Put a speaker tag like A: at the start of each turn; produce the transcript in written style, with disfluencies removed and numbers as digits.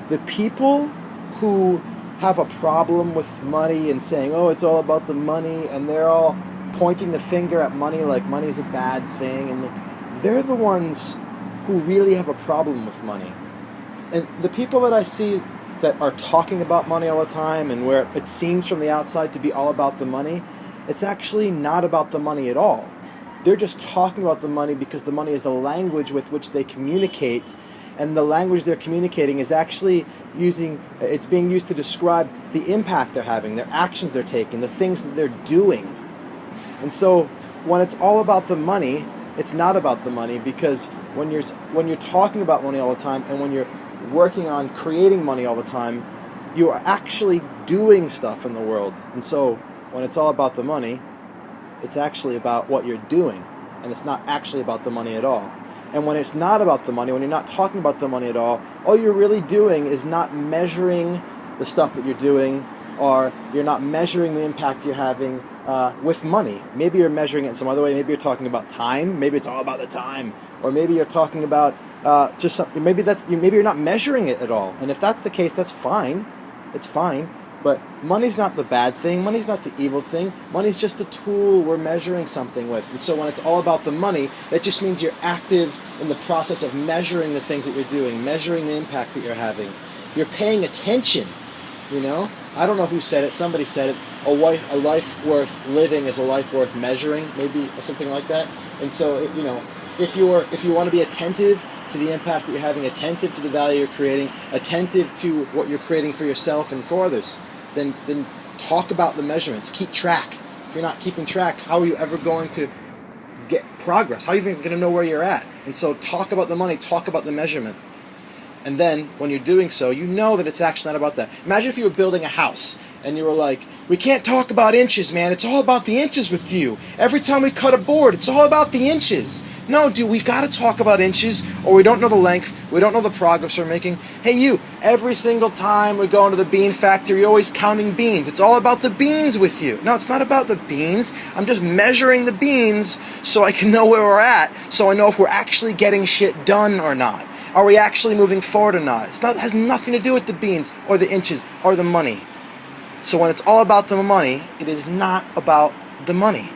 A: The people who have a problem with money and saying, oh, it's all about the money, and they're all pointing the finger at money like money's a bad thing, and they're the ones who really have a problem with money. And the people that I see that are talking about money all the time, and where it seems from the outside to be all about the money, it's actually not about the money at all. They're just talking about the money because the money is the language with which they communicate, and the language they're communicating is actually it's being used to describe the impact they're having, their actions they're taking, the things that they're doing. And so when it's all about the money, it's not about the money, because when you're talking about money all the time, and when you're working on creating money all the time, you are actually doing stuff in the world. And so when it's all about the money, it's actually about what you're doing, and it's not actually about the money at all. And when it's not about the money, when you're not talking about the money at all you're really doing is not measuring the stuff that you're doing, or you're not measuring the impact you're having with money. Maybe you're measuring it some other way. Maybe you're talking about time. Maybe it's all about the time. Or maybe you're talking about just something. Maybe you're not measuring it at all. And if that's the case, that's fine. It's fine. But money's not the bad thing. Money's not the evil thing. Money's just a tool we're measuring something with. And so when it's all about the money, that just means you're active in the process of measuring the things that you're doing, measuring the impact that you're having. You're paying attention, you know? I don't know who said it. Somebody said it. A life worth living is a life worth measuring, maybe, or something like that. And so, you know, if you want to be attentive to the impact that you're having, attentive to the value you're creating, attentive to what you're creating for yourself and for others, then talk about the measurements. Keep track. If you're not keeping track, how are you ever going to get progress? How are you even going to know where you're at? And so talk about the money, talk about the measurement. And then, when you're doing so, you know that it's actually not about that. Imagine if you were building a house, and you were like, we can't talk about inches, man. It's all about the inches with you. Every time we cut a board, it's all about the inches. No, dude, we got to talk about inches, or we don't know the length, we don't know the progress we're making. Hey, you, every single time we go into the bean factory, you're always counting beans. It's all about the beans with you. No, it's not about the beans. I'm just measuring the beans so I can know where we're at, so I know if we're actually getting shit done or not. Are we actually moving forward or not? It has nothing to do with the beans or the inches or the money. So when it's all about the money, it is not about the money.